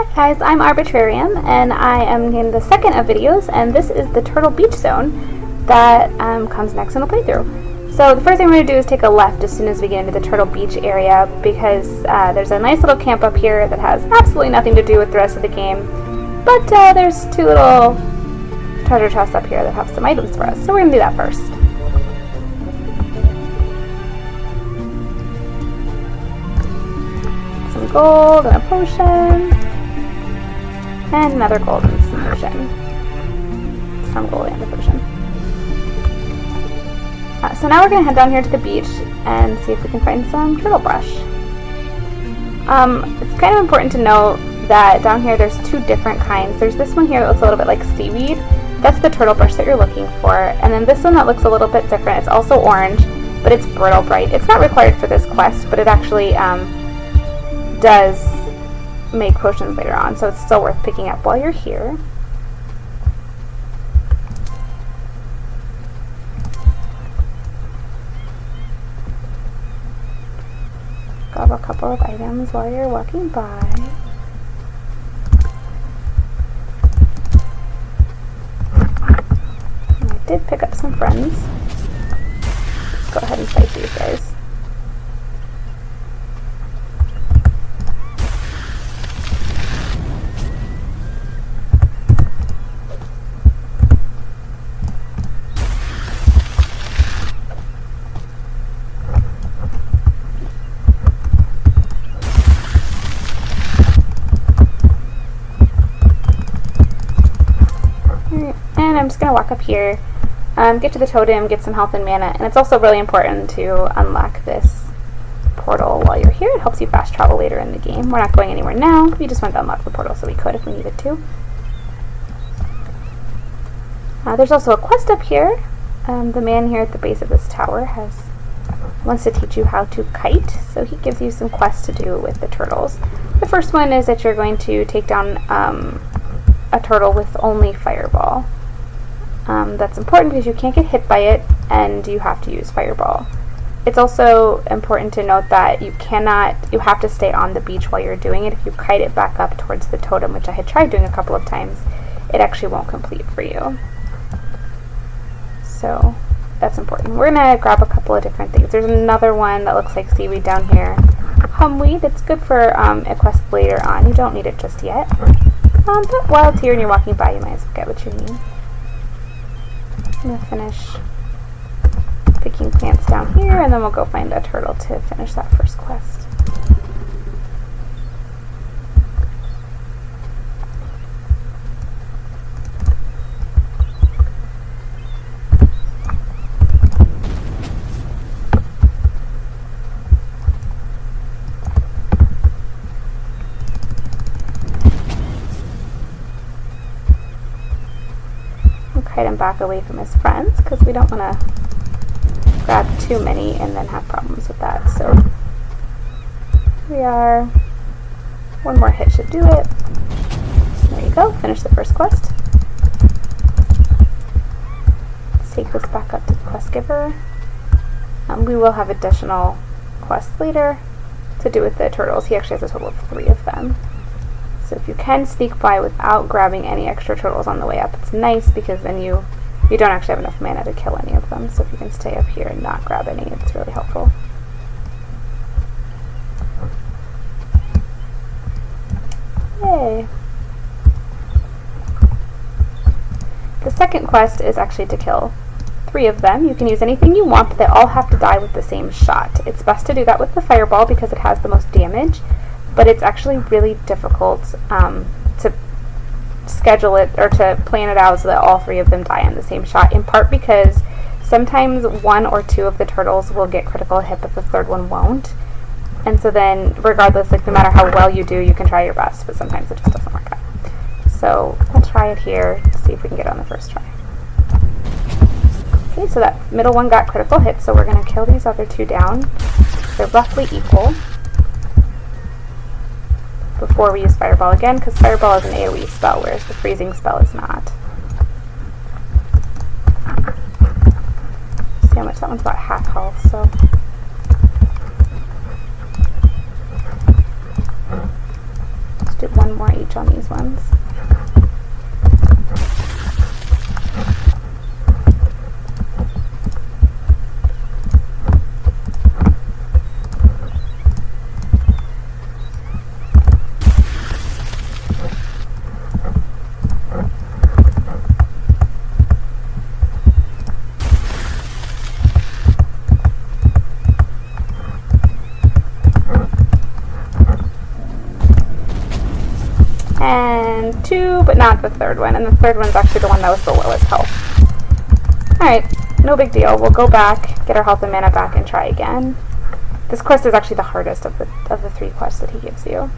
Hi guys, I'm Arbitrarium, and I am in the second of videos, and this is the Turtle Beach Zone that comes next in the playthrough. So the first thing we're going to do is take a left as soon as we get into the Turtle Beach area, because there's a nice little camp up here that has absolutely nothing to do with the rest of the game, but there's two little treasure chests up here that have some items for us, so we're going to do that first. Some gold and a potion. And another gold and some potion. Some gold and a potion. So now we're going to head down here to the beach and see if we can find some turtle brush. It's kind of important to note that down here there's two different kinds. There's this one here that looks a little bit like seaweed. That's the turtle brush that you're looking for. And then this one that looks a little bit different. It's also orange, but it's brittle bright. It's not required for this quest, but it actually does make potions later on, so it's still worth picking up while you're here. Grab a couple of items while you're walking by. And I did pick up some friends. Let's go ahead and fight these guys. And I'm just going to walk up here, get to the totem, get some health and mana, and it's also really important to unlock this portal while you're here. It helps you fast travel later in the game. We're not going anywhere now, we just wanted to unlock the portal so we could if we needed to. There's also a quest up here. The man here at the base of this tower wants to teach you how to kite, so he gives you some quests to do with the turtles. The first one is that you're going to take down a turtle with only fireball. That's important because you can't get hit by it and you have to use fireball. It's also important to note that you have to stay on the beach while you're doing it. If you kite it back up towards the totem, which I had tried doing a couple of times, it actually won't complete for you. So that's important. We're going to grab a couple of different things. There's another one that looks like seaweed down here. Humweed, it's good for a quest later on. You don't need it just yet. But while it's here and you're walking by, you might as well get what you need. I'm going to finish picking plants down here, and then we'll go find a turtle to finish that first quest. Kite him back away from his friends because we don't want to grab too many and then have problems with that. So one more hit should do it. There you go, finish the first quest. Let's take this back up to the quest giver. We will have additional quests later to do with the turtles. He actually has a total of 3 of them. So if you can sneak by without grabbing any extra turtles on the way up, it's nice because then you don't actually have enough mana to kill any of them. So if you can stay up here and not grab any, it's really helpful. Yay! The second quest is actually to kill 3 of them. You can use anything you want, but they all have to die with the same shot. It's best to do that with the fireball because it has the most damage. But it's actually really difficult to schedule it or to plan it out so that all 3 of them die on the same shot, in part because sometimes 1 or 2 of the turtles will get critical hit but the 3rd one won't. And so then regardless, like no matter how well you do, you can try your best, but sometimes it just doesn't work out. So we'll try it here to see if we can get it on the first try. Okay, so that middle one got critical hit, so we're going to kill these other 2 down. They're roughly equal. Before we use Fireball again, because Fireball is an AoE spell, whereas the freezing spell is not. See how much that one's about half health, so. Let's do one one more each on these ones. And 2, but not the third one. And the third one's actually the one that was the lowest health. Alright, no big deal. We'll go back, get our health and mana back, and try again. This quest is actually the hardest of the 3 quests that he gives you.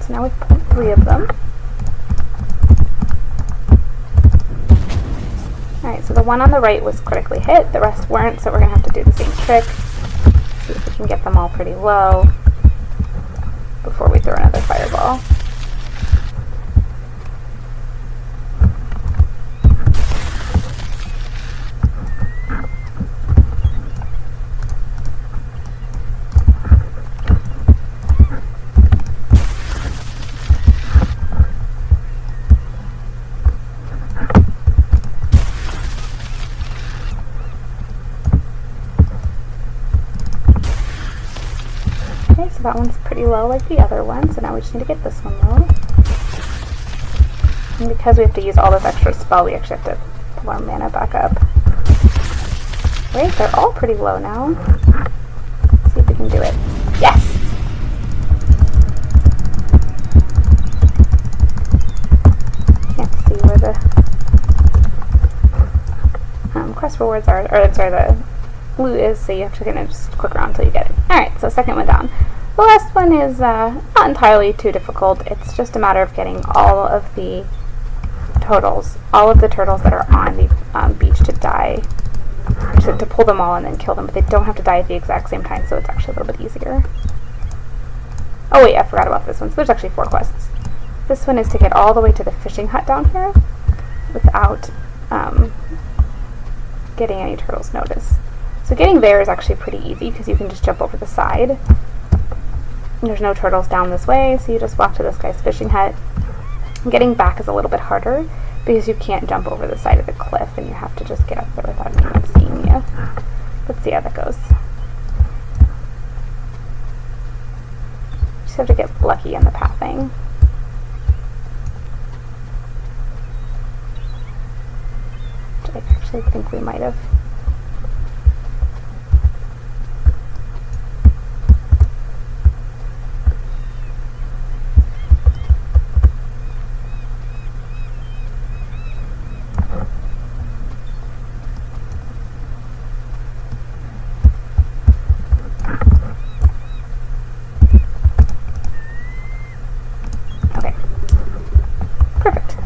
Now we've pulled 3 of them. Alright, so the one on the right was critically hit, the rest weren't, so we're going to have to do the same trick. See if we can get them all pretty low before we throw another fireball. So that one's pretty low like the other one, so now we just need to get this one low. And because we have to use all this extra spell, we actually have to pull our mana back up. Wait, they're all pretty low now. Let's see if we can do it. Yes! Can't see where the quest rewards are, or I'm sorry, the loot is, so you have to kind of just click around until you get it. Alright, so second one down. The last one is not entirely too difficult. It's just a matter of getting all of the turtles that are on the beach to die, to pull them all and then kill them, but they don't have to die at the exact same time, so it's actually a little bit easier. Oh wait, I forgot about this one. So there's actually 4 quests. This one is to get all the way to the fishing hut down here without getting any turtles notice. So getting there is actually pretty easy because you can just jump over the side. There's no turtles down this way, so you just walk to this guy's fishing hut. Getting back is a little bit harder because you can't jump over the side of the cliff and you have to just get up there without anyone seeing you. Let's see how that goes. Just have to get lucky on the pathing. Which I actually think we might have.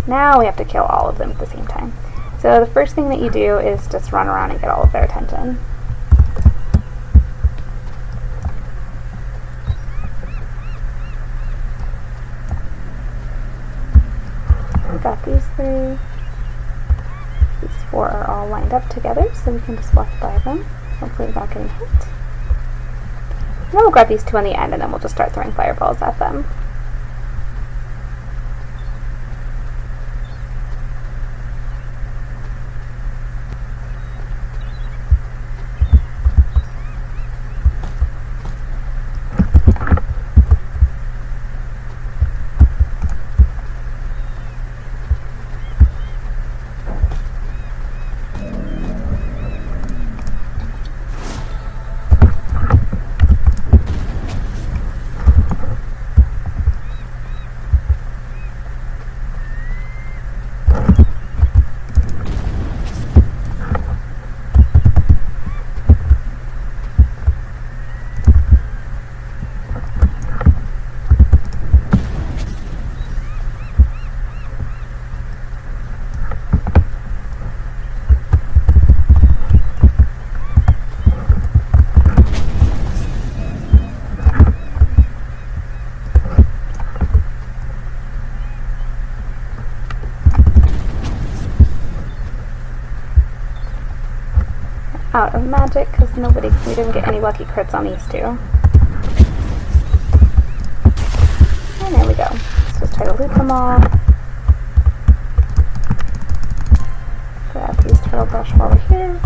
Now we have to kill all of them at the same time. So the first thing that you do is just run around and get all of their attention. We got these 3. These 4 are all lined up together, so we can just walk by them, hopefully without getting hit. And then we'll grab these 2 on the end, and then we'll just start throwing fireballs at them. out of magic because we didn't get any lucky crits on these two. And there we go. Let's just try to loot them all. Grab these turtle brush while we're here.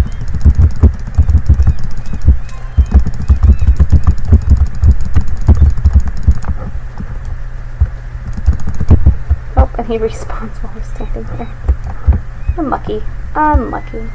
Oh, and he respawns while we're standing here. Unlucky. Unlucky.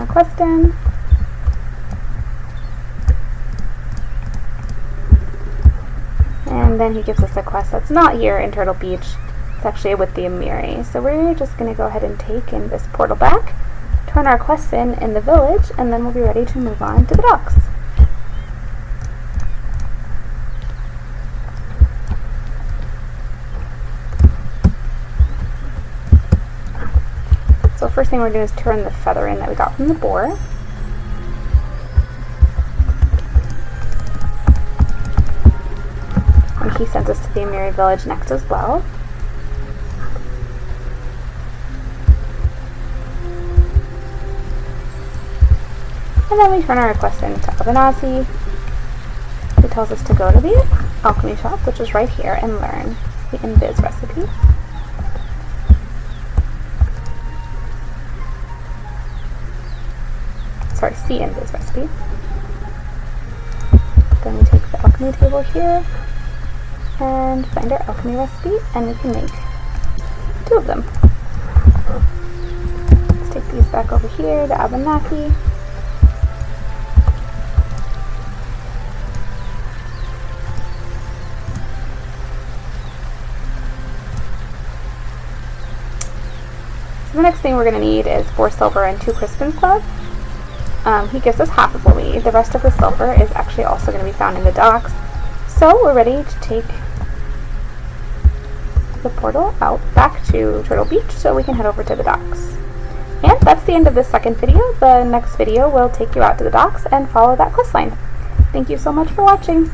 Quest in. And then he gives us a quest that's not here in Turtle Beach. It's actually with the Amiri. So we're just going to go ahead and take in this portal back, turn our quest in the village, and then we'll be ready to move on to the docks. So first thing we're going to do is turn the feather in that we got from the boar. And he sends us to the Amiri village next as well. And then we turn our request in to Abenaki, who tells us to go to the alchemy shop, which is right here, and learn the invis recipe. Sorry, C invis recipe. Then we take the alchemy table here and find our alchemy recipe, and we can make 2 of them. Let's take these back over here, the Abenaki. So the next thing we're going to need is 4 silver and 2 Crispin club. He gives us half of what we need. The rest of the silver is actually also going to be found in the docks. So we're ready to take the portal out back to Turtle Beach so we can head over to the docks. And that's the end of this second video. The next video will take you out to the docks and follow that quest line. Thank you so much for watching.